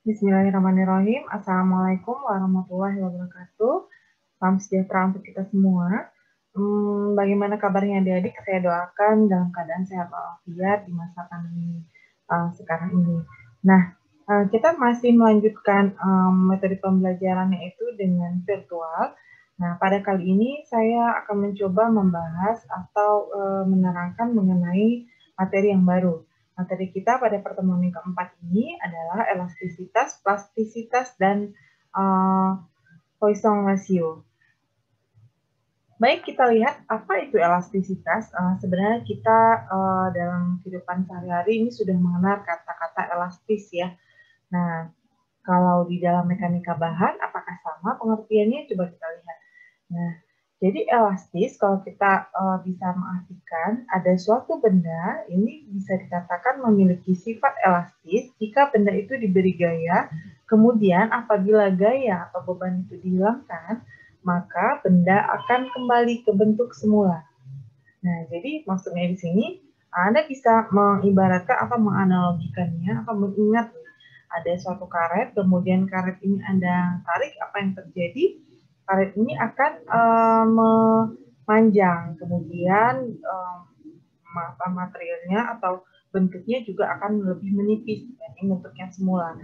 Bismillahirrahmanirrahim. Assalamualaikum warahmatullahi wabarakatuh. Salam sejahtera untuk kita semua. Bagaimana kabarnya adik-adik? Saya doakan dalam keadaan sehat walafiat di masa pandemi sekarang ini. Nah, kita masih melanjutkan metode pembelajaran yaitu dengan virtual. Nah, pada kali ini saya akan mencoba membahas atau menerangkan mengenai materi yang baru. Materi kita pada pertemuan yang keempat ini adalah elastisitas, plastisitas, dan Poisson ratio. Baik, kita lihat apa itu elastisitas. Sebenarnya kita dalam kehidupan sehari-hari ini sudah mengenal kata-kata elastis ya. Nah, kalau di dalam mekanika bahan, apakah sama pengertiannya? Coba kita lihat. Nah, jadi elastis kalau kita bisa mengartikan ada suatu benda ini bisa dikatakan memiliki sifat elastis jika benda itu diberi gaya, kemudian apabila gaya atau beban itu dihilangkan, maka benda akan kembali ke bentuk semula. Nah, jadi maksudnya di sini Anda bisa mengibaratkan atau menganalogikannya atau mengingat ada suatu karet, kemudian karet ini Anda tarik, apa yang terjadi? Karet ini akan memanjang, kemudian materialnya atau bentuknya juga akan lebih menipis dibanding bentuk yang semula.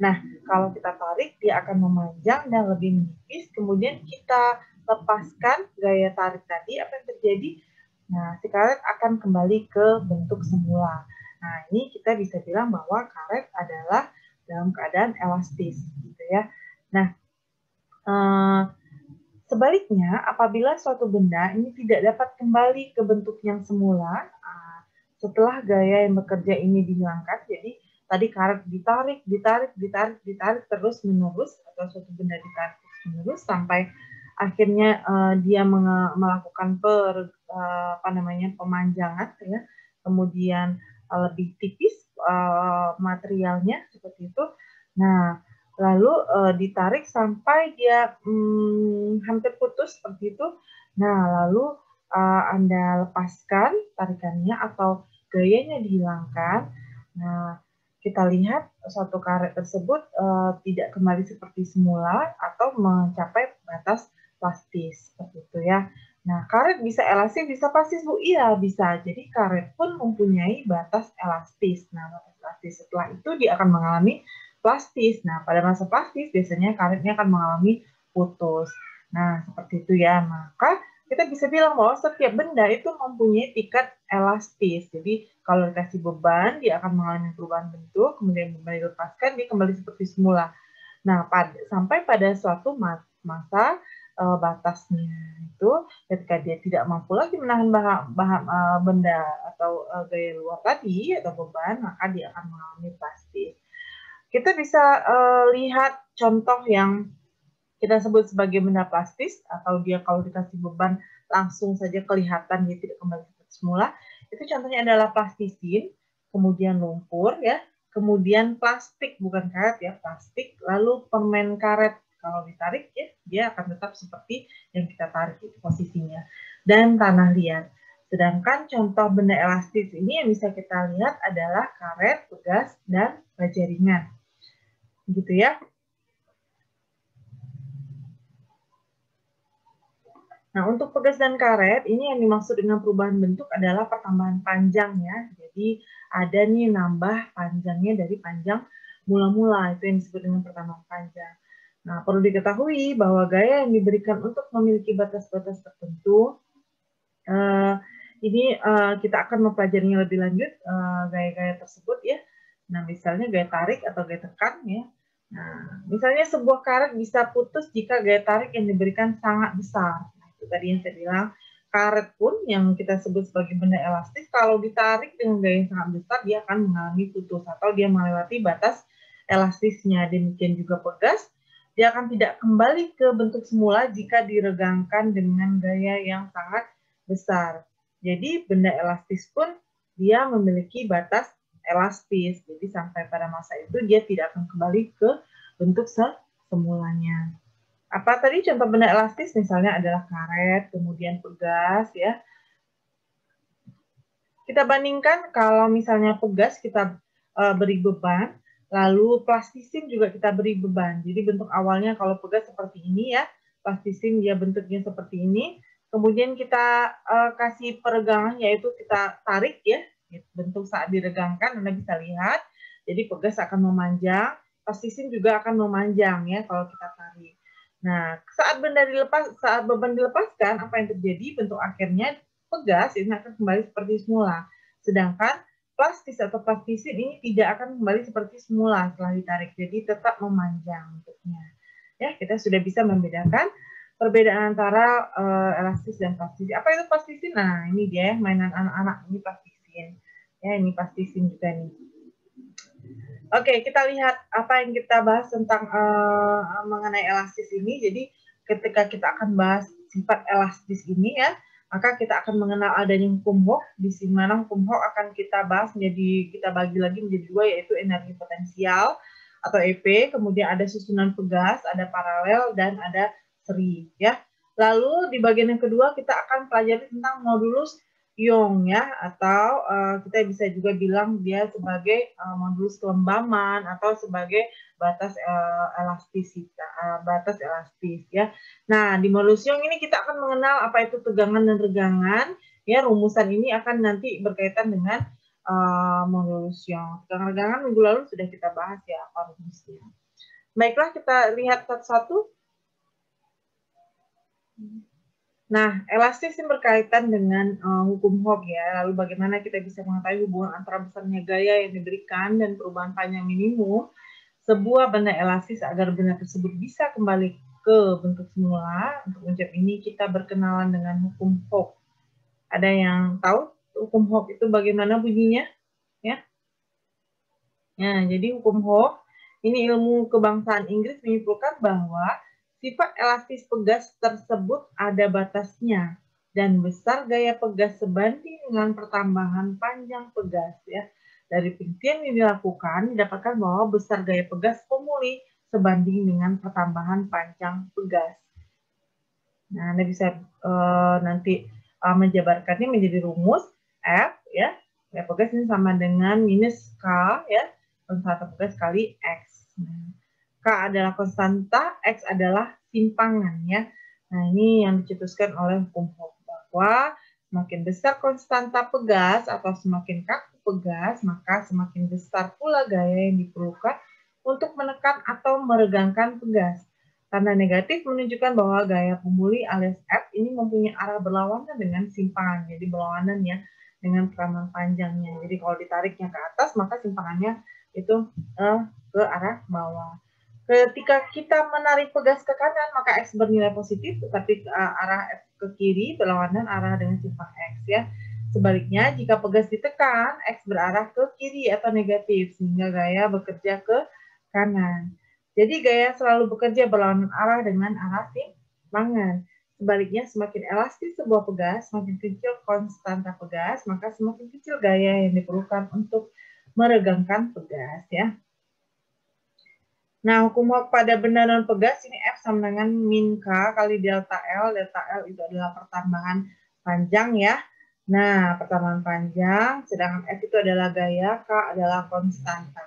Nah, kalau kita tarik, dia akan memanjang dan lebih menipis, kemudian kita lepaskan gaya tarik tadi, apa yang terjadi? Nah, si karet akan kembali ke bentuk semula. Nah, ini kita bisa bilang bahwa karet adalah dalam keadaan elastis, gitu ya. Nah, sebaliknya, apabila suatu benda ini tidak dapat kembali ke bentuk yang semula, setelah gaya yang bekerja ini dihilangkan, jadi tadi karet ditarik terus-menerus, atau suatu benda ditarik terus-menerus, sampai akhirnya dia melakukan pemanjangan, ya, kemudian lebih tipis materialnya, seperti itu. Nah, lalu ditarik sampai dia hampir putus seperti itu. Nah, lalu Anda lepaskan tarikannya atau gayanya dihilangkan. Nah, kita lihat suatu karet tersebut tidak kembali seperti semula atau mencapai batas plastis seperti itu ya. Nah, karet bisa elastis, bisa plastis, Bu? Iya, bisa. Jadi karet pun mempunyai batas elastis. Nah, batas elastis setelah itu dia akan mengalami plastis. Nah, pada masa plastis biasanya karetnya akan mengalami putus. Nah, seperti itu ya. Maka kita bisa bilang bahwa setiap benda itu mempunyai tingkat elastis. Jadi, kalau dikasih beban, dia akan mengalami perubahan bentuk, kemudian beban dilepaskan, dia kembali seperti semula. Nah, sampai pada suatu masa batasnya itu, ketika dia tidak mampu lagi menahan benda atau gaya luar tadi, atau beban, maka dia akan mengalami plastis. Kita bisa lihat contoh yang kita sebut sebagai benda plastis, atau dia kalau dikasih beban langsung saja kelihatan dia tidak kembali seperti semula. Itu contohnya adalah plastisin, kemudian lumpur, ya, kemudian plastik, bukan karet ya, plastik, lalu permen karet. Kalau ditarik ya, dia akan tetap seperti yang kita tarik itu posisinya. Dan tanah liat. Sedangkan contoh benda elastis ini yang bisa kita lihat adalah karet, pegas, dan baja ringan. Gitu ya. Nah, untuk pegas dan karet, ini yang dimaksud dengan perubahan bentuk adalah pertambahan panjang ya. Jadi, ada nih nambah panjangnya dari panjang mula-mula, itu yang disebut dengan pertambahan panjang. Nah, perlu diketahui bahwa gaya yang diberikan untuk memiliki batas-batas tertentu, ini kita akan mempelajarinya lebih lanjut, gaya-gaya tersebut ya. Nah, misalnya gaya tarik atau gaya tekan ya. Nah, misalnya sebuah karet bisa putus jika gaya tarik yang diberikan sangat besar. Nah, itu tadi yang saya bilang. Karet pun yang kita sebut sebagai benda elastis, kalau ditarik dengan gaya yang sangat besar, dia akan mengalami putus atau dia melewati batas elastisnya. Demikian juga pegas, dia akan tidak kembali ke bentuk semula jika diregangkan dengan gaya yang sangat besar. Jadi benda elastis pun dia memiliki batas elastis. Jadi sampai pada masa itu dia tidak akan kembali ke bentuk semulanya. Apa tadi contoh benda elastis? Misalnya adalah karet, kemudian pegas ya. Kita bandingkan kalau misalnya pegas kita beri beban, Lalu plastisin juga kita beri beban. Jadi bentuk awalnya kalau pegas seperti ini ya, plastisin dia bentuknya seperti ini. Kemudian kita kasih peregangan, yaitu kita tarik ya, bentuk saat diregangkan Anda bisa lihat. Jadi pegas akan memanjang, plastisin juga akan memanjang ya kalau kita tarik. Nah, saat beban dilepaskan, apa yang terjadi? Bentuk akhirnya pegas ini akan kembali seperti semula. Sedangkan plastis atau plastisin ini tidak akan kembali seperti semula setelah ditarik. Jadi tetap memanjang bentuknya. Ya, kita sudah bisa membedakan perbedaan antara elastis dan plastisin. Apa itu plastisin? Nah, ini dia mainan anak-anak, ini plastisin. Ya, ini plastisin juga nih. Oke, kita lihat apa yang kita bahas tentang mengenai elastis ini. Jadi ketika kita akan bahas sifat elastis ini ya, maka kita akan mengenal adanya hukum Hooke, di mana hukum Hooke akan kita bahas kita bagi lagi menjadi dua, yaitu energi potensial atau EP, kemudian ada susunan pegas, ada paralel, dan ada seri ya. Lalu di bagian yang kedua kita akan pelajari tentang modulus Young ya, atau kita bisa juga bilang dia sebagai modulus kelembaman atau sebagai batas batas elastis ya. Nah, di modulus Young ini kita akan mengenal apa itu tegangan dan regangan ya. Rumusan ini akan nanti berkaitan dengan modulus Young. Tegangan-regangan minggu lalu sudah kita bahas ya apa rumusnya. Baiklah, kita lihat satu-satu. Nah, elastis ini berkaitan dengan hukum Hooke ya. Lalu bagaimana kita bisa mengetahui hubungan antara besarnya gaya yang diberikan dan perubahan panjang minimum sebuah benda elastis agar benda tersebut bisa kembali ke bentuk semula. Untuk menjawab ini kita berkenalan dengan hukum Hooke. Ada yang tahu hukum Hooke itu bagaimana bunyinya? Ya. Nah, jadi hukum Hooke ini ilmu kebangsaan Inggris menyimpulkan bahwa sifat elastis pegas tersebut ada batasnya dan besar gaya pegas sebanding dengan pertambahan panjang pegas ya. Dari penelitian yang dilakukan didapatkan bahwa besar gaya pegas pemulih sebanding dengan pertambahan panjang pegas. Nah, Anda bisa nanti menjabarkannya menjadi rumus F ya. Gaya pegas ini sama dengan minus K ya, konstanta pegas kali X. K adalah konstanta, X adalah simpangan ya. Nah, ini yang dicetuskan oleh hukum Hooke bahwa semakin besar konstanta pegas atau semakin kaku pegas, maka semakin besar pula gaya yang diperlukan untuk menekan atau meregangkan pegas. Tanda negatif menunjukkan bahwa gaya pemulih alias F ini mempunyai arah berlawanan dengan simpangan. Jadi berlawanan ya dengan pertambahan panjangnya. Jadi kalau ditariknya ke atas, maka simpangannya itu ke arah bawah. Ketika kita menarik pegas ke kanan, maka X bernilai positif, tetapi arah F ke kiri berlawanan arah dengan simpang X ya. Sebaliknya, jika pegas ditekan, X berarah ke kiri atau negatif, sehingga gaya bekerja ke kanan. Jadi gaya selalu bekerja berlawanan arah dengan arah simpangan. Sebaliknya, semakin elastis sebuah pegas, semakin kecil konstanta pegas, maka semakin kecil gaya yang diperlukan untuk meregangkan pegas ya. Nah, hukum Hooke pada benda non pegas ini F sama dengan min K kali delta L. Delta L itu adalah pertambahan panjang ya. Nah, pertambahan panjang, sedangkan F itu adalah gaya, K adalah konstanta.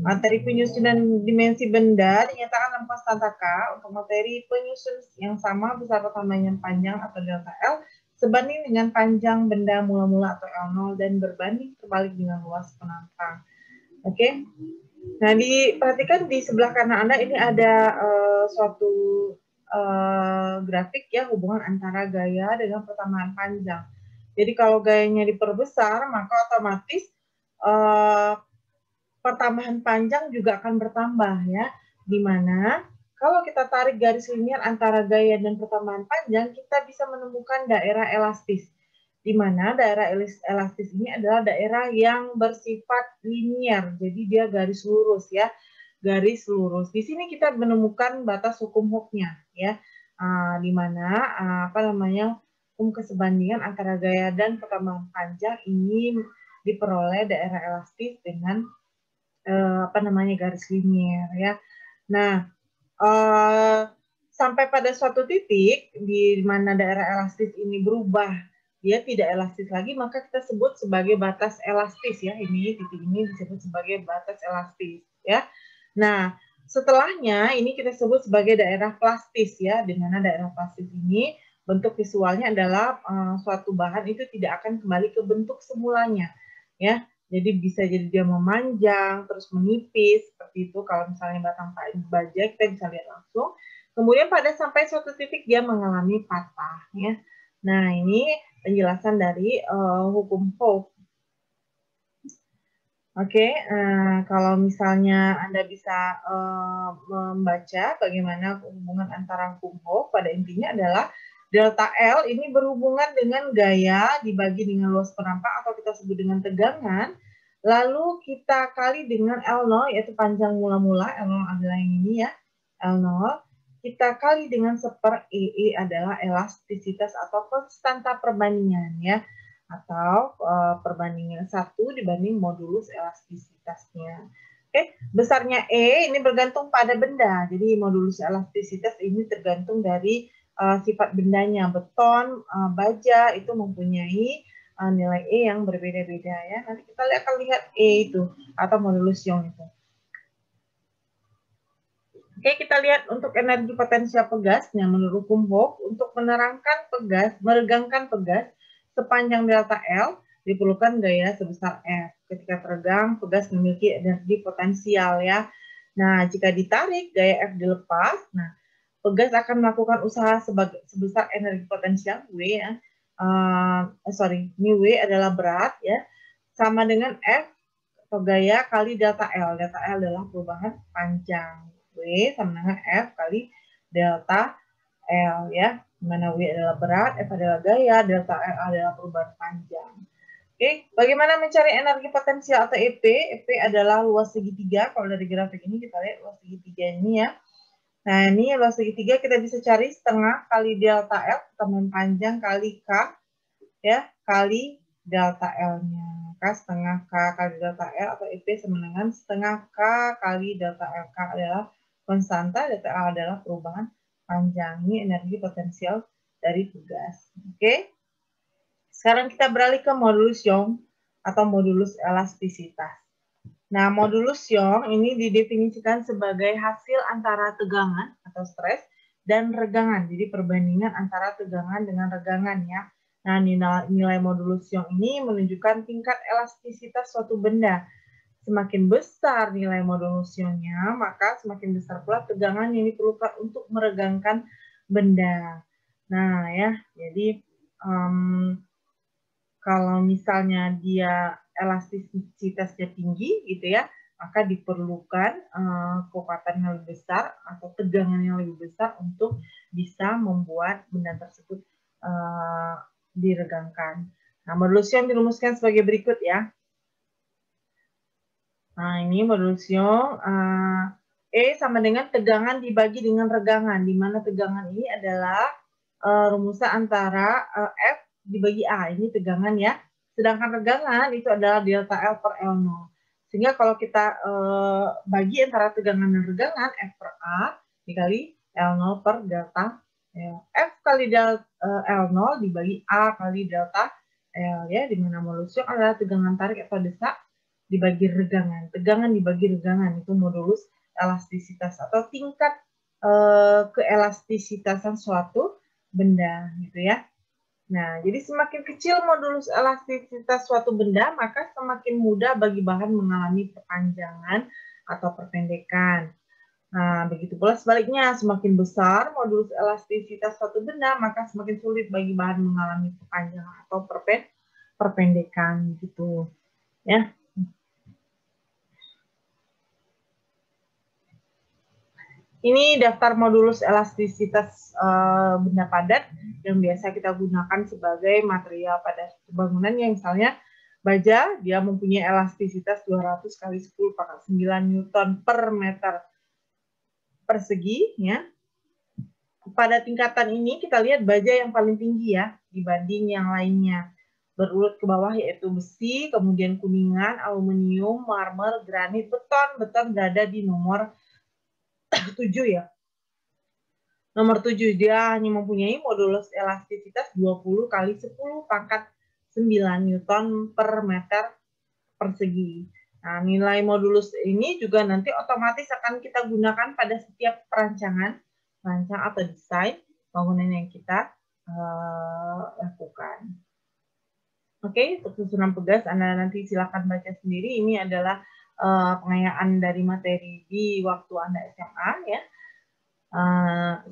Materi penyusunan dimensi benda dinyatakan dalam konstanta K untuk materi penyusun yang sama besar pertambahan panjang atau delta L sebanding dengan panjang benda mula-mula atau L0 dan berbanding terbalik dengan luas penantang. Oke. Nah, diperhatikan di sebelah kanan Anda ini ada suatu grafik ya, hubungan antara gaya dengan pertambahan panjang. Jadi kalau gayanya diperbesar, maka otomatis pertambahan panjang juga akan bertambah ya. Dimana kalau kita tarik garis linier antara gaya dan pertambahan panjang, kita bisa menemukan daerah elastis. Di mana daerah elastis ini adalah daerah yang bersifat linier, jadi dia garis lurus ya, garis lurus. Di sini kita menemukan batas hukum Hooke-nya ya, di mana hukum kesebandingan antara gaya dan pertambahan panjang ini diperoleh daerah elastis dengan garis linier ya. Nah, sampai pada suatu titik di mana daerah elastis ini berubah, dia tidak elastis lagi, maka kita sebut sebagai batas elastis ya. Ini titik ini disebut sebagai batas elastis ya. Nah, setelahnya ini kita sebut sebagai daerah plastis ya, di mana daerah plastis ini bentuk visualnya adalah suatu bahan itu tidak akan kembali ke bentuk semulanya ya. Jadi bisa jadi dia memanjang, terus menipis, seperti itu. Kalau misalnya batang baja, kita bisa lihat langsung. Kemudian pada sampai suatu titik dia mengalami patah. Ya. Nah, ini penjelasan dari hukum Hooke. Oke, kalau misalnya Anda bisa membaca bagaimana hubungan antara hukum Hooke, pada intinya adalah delta L ini berhubungan dengan gaya dibagi dengan luas penampang atau kita sebut dengan tegangan, lalu kita kali dengan L0 yaitu panjang mula-mula, L0 adalah yang ini ya, L0, kita kali dengan seper EE adalah elastisitas atau konstanta perbandingan ya, atau perbandingan 1 dibanding modulus elastisitasnya. Oke, besarnya E ini bergantung pada benda, jadi modulus elastisitas ini tergantung dari sifat bendanya. Beton, baja itu mempunyai nilai E yang berbeda-beda ya. Nanti kita akan lihat E itu atau modulus Young itu. Oke, kita lihat untuk energi potensial pegasnya menurut hukum Hooke untuk meregangkan pegas sepanjang delta L diperlukan gaya sebesar F. Ketika teregang, pegas memiliki energi potensial ya. Nah, jika ditarik, gaya F dilepas. Nah, pegas akan melakukan usaha sebesar energi potensial W ya. Ini W adalah berat ya. Sama dengan F atau gaya kali delta L. Delta L adalah perubahan panjang. W sama dengan F kali delta L ya. Mana W adalah berat, F adalah gaya, delta L adalah perubahan panjang. Oke, bagaimana mencari energi potensial atau EP? EP adalah luas segitiga. Kalau dari grafik ini kita lihat luas segitiga ini ya. Nah, ini luas segitiga kita bisa cari setengah kali delta L, teman panjang kali K, ya, kali delta L-nya. Maka setengah K kali delta L atau EP sama dengan setengah K kali delta L. K adalah konstanta, delta L adalah perubahan panjang. Ini energi potensial dari pegas. Oke. Sekarang kita beralih ke modulus Young atau modulus elastisitas. Nah, modulus Young ini didefinisikan sebagai hasil antara tegangan atau stres dan regangan. Jadi perbandingan antara tegangan dengan regangan ya. Nah, nilai modulus Young ini menunjukkan tingkat elastisitas suatu benda. Semakin besar nilai modulus Young-nya, maka semakin besar pula tegangan yang diperlukan untuk meregangkan benda. Nah, ya, jadi kalau misalnya dia elastisitasnya tinggi gitu ya, maka diperlukan kekuatan yang lebih besar atau tegangan yang lebih besar untuk bisa membuat benda tersebut diregangkan. Nah, modulus Young dirumuskan sebagai berikut ya. Nah, ini modulus Young E sama dengan tegangan dibagi dengan regangan, di mana tegangan ini adalah rumusan antara F dibagi A, ini tegangan ya. Sedangkan regangan itu adalah delta L per L0. Sehingga kalau kita bagi antara tegangan dan regangan, F per A dikali L0 per delta L. F kali L0 dibagi A kali delta L ya, di mana modulus Young adalah tegangan tarik atau desak dibagi regangan. Tegangan dibagi regangan itu modulus elastisitas atau tingkat keelastisitasan suatu benda gitu ya. Nah, jadi semakin kecil modulus elastisitas suatu benda, maka semakin mudah bagi bahan mengalami perpanjangan atau perpendekan. Nah, begitu pula sebaliknya, semakin besar modulus elastisitas suatu benda, maka semakin sulit bagi bahan mengalami perpanjangan atau perpendekan gitu. Ya. Ini daftar modulus elastisitas benda padat yang biasa kita gunakan sebagai material pada bangunan yang misalnya baja, dia mempunyai elastisitas 200 kali 10 pangkat 9 Newton per meter persegi. Ya. Pada tingkatan ini kita lihat baja yang paling tinggi ya dibanding yang lainnya. Berurut ke bawah yaitu besi, kemudian kuningan, aluminium, marmer, granit, beton. Beton berada di nomor 7 ya. Nomor 7, dia hanya mempunyai modulus elastisitas 20 kali 10 pangkat 9 Newton per meter persegi. Nah, nilai modulus ini juga nanti otomatis akan kita gunakan pada setiap perancangan, rancang atau desain bangunan yang kita lakukan. Oke, untuk susunan pegas Anda nanti silakan baca sendiri. Ini adalah pengayaan dari materi di waktu Anda SMA ya.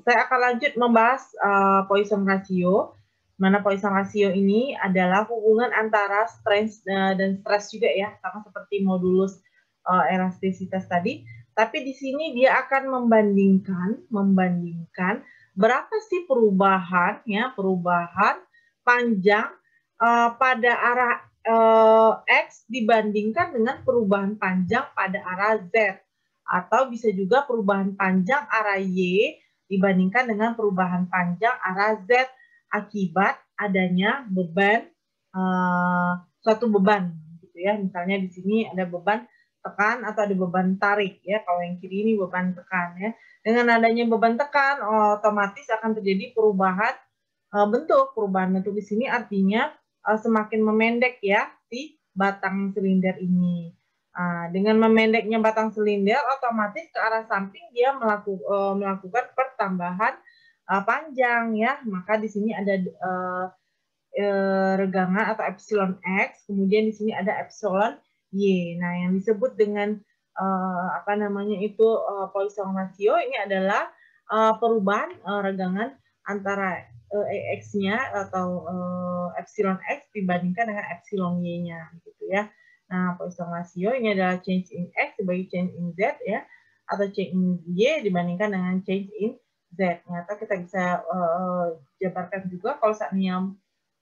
Saya akan lanjut membahas Poisson ratio. Mana Poisson ratio ini adalah hubungan antara strain dan stres juga ya, sama seperti modulus elastisitas tadi. Tapi di sini dia akan membandingkan berapa sih perubahan panjang pada arah X dibandingkan dengan perubahan panjang pada arah Z. Atau bisa juga perubahan panjang arah Y dibandingkan dengan perubahan panjang arah Z akibat adanya beban, suatu beban gitu ya. Misalnya di sini ada beban tekan atau ada beban tarik ya. Kalau yang kiri ini beban tekan ya. Dengan adanya beban tekan otomatis akan terjadi perubahan bentuk. Perubahan bentuk di sini artinya semakin memendek ya si batang silinder ini. Dengan memendeknya batang silinder, otomatis ke arah samping dia melakukan pertambahan panjang ya. Maka di sini ada regangan atau epsilon X, kemudian di sini ada epsilon Y. Nah, yang disebut dengan Poisson ratio ini adalah perubahan regangan antara X-nya atau epsilon X dibandingkan dengan epsilon Y-nya gitu ya. Nah, Poisson ratio ini adalah change in X sebagai change in Z ya, atau change in Y dibandingkan dengan change in Z. Ternyata kita bisa jabarkan juga kalau seandainya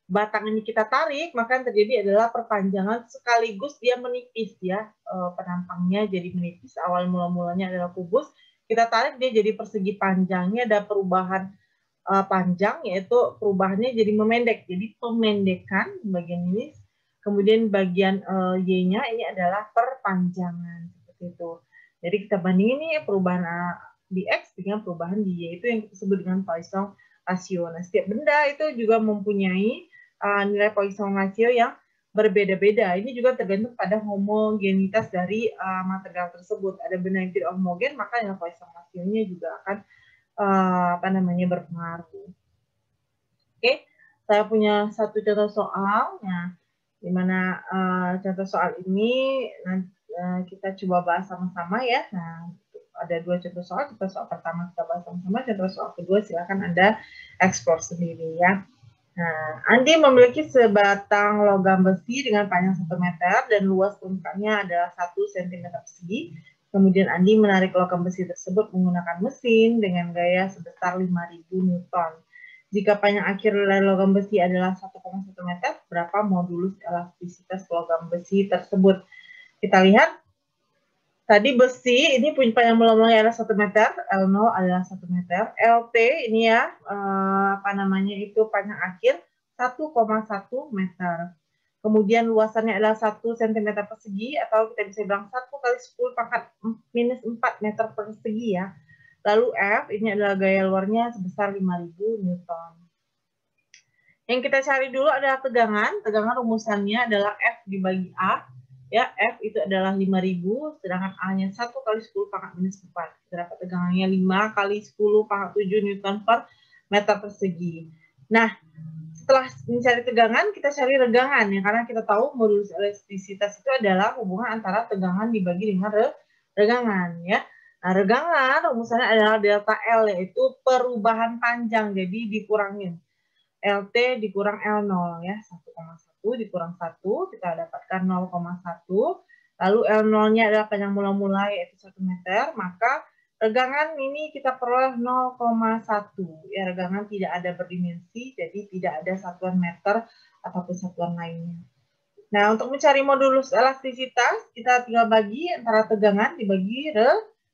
batang ini kita tarik, maka yang terjadi adalah perpanjangan sekaligus dia menipis ya, penampangnya jadi menipis. Awal mula-mulanya adalah kubus, kita tarik dia jadi persegi panjangnya, ada perubahan panjang, yaitu perubahannya jadi memendek. Jadi pemendekan bagian ini, kemudian bagian Y-nya ini adalah perpanjangan seperti itu. Jadi kita bandingin nih perubahan di X dengan perubahan di Y, itu yang kita sebut dengan Poisson ratio. Nah, setiap benda itu juga mempunyai nilai Poisson ratio yang berbeda-beda. Ini juga tergantung pada homogenitas dari material tersebut. Ada benda yang tidak homogen, maka nilai Poisson ratio-nya juga akan berpengaruh. Oke, saya punya satu contoh soal, di mana contoh soal ini kita coba bahas sama-sama ya. Nah, ada dua contoh soal. Contoh soal pertama kita bahas sama-sama, contoh soal kedua silakan Anda eksplor sendiri ya. Nah, Andi memiliki sebatang logam besi dengan panjang 1 meter dan luas permukaannya adalah 1 cm persegi. Kemudian Andi menarik logam besi tersebut menggunakan mesin dengan gaya sebesar 5.000 Newton. Jika panjang akhir dari logam besi adalah 1,1 meter, berapa modulus elastisitas logam besi tersebut? Kita lihat, tadi besi ini punya panjang mula-mulanya adalah 1 meter, L0 adalah 1 meter, LT ini ya, panjang akhir 1,1 meter. Kemudian luasannya adalah 1 cm persegi, atau kita bisa bilang 1 kali 10 pangkat minus 4 meter persegi ya. Lalu F, ini adalah gaya luarnya sebesar 5.000 Newton. Yang kita cari dulu adalah tegangan. Tegangan rumusannya adalah F dibagi A. Ya, F itu adalah 5.000, sedangkan A-nya 1 kali 10 pangkat minus 4. Kita dapat tegangannya 5 kali 10 pangkat 7 Newton per meter persegi. Nah, setelah mencari tegangan, kita cari regangan ya, karena kita tahu modulus elastisitas itu adalah hubungan antara tegangan dibagi dengan regangan ya. Nah, regangan rumusannya adalah delta L, yaitu perubahan panjang, jadi dikurangin LT dikurang L0 ya, 1,1 dikurang 1 kita dapatkan 0,1. Lalu L0-nya adalah panjang mula-mula yaitu 1 meter, maka regangan ini kita peroleh 0,1. Ya, regangan tidak ada berdimensi, jadi tidak ada satuan meter ataupun satuan lainnya. Nah, untuk mencari modulus elastisitas, kita tinggal bagi antara tegangan dibagi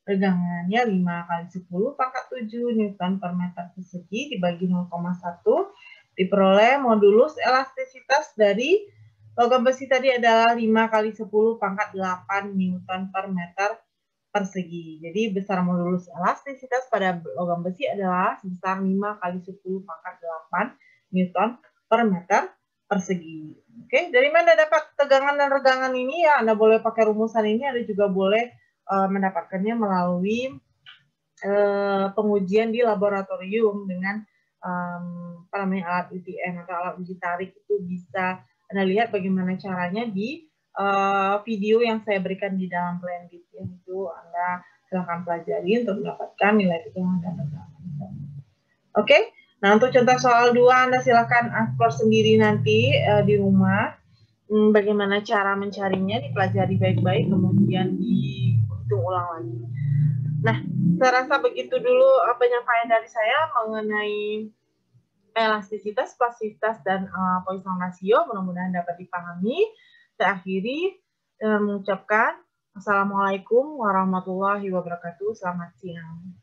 regangannya 5 kali 10 pangkat 7 Newton per meter persegi dibagi 0,1, diperoleh modulus elastisitas dari logam besi tadi adalah 5 kali 10 pangkat 8 Newton per meter persegi. Jadi besar modulus elastisitas pada logam besi adalah sebesar 5 kali 10 pangkat 8 Newton per meter persegi. Oke, dari mana dapat tegangan dan regangan ini ya? Anda boleh pakai rumusan ini, Anda juga boleh mendapatkannya melalui pengujian di laboratorium dengan apa namanya alat UTM atau alat uji tarik. Itu bisa Anda lihat bagaimana caranya di video yang saya berikan di dalam Blended. Itu Anda silahkan pelajari untuk mendapatkan nilai tegangan dan regangan. Oke, nah untuk contoh soal 2 Anda silahkan explore sendiri nanti di rumah. Bagaimana cara mencarinya, dipelajari baik-baik, kemudian dihitung ulang lagi. Nah, saya rasa begitu dulu penyampaian dari saya mengenai elastisitas, plastisitas, dan Poisson ratio. Mudah-mudahan dapat dipahami. Saya akhiri mengucapkan Assalamualaikum warahmatullahi wabarakatuh. Selamat siang.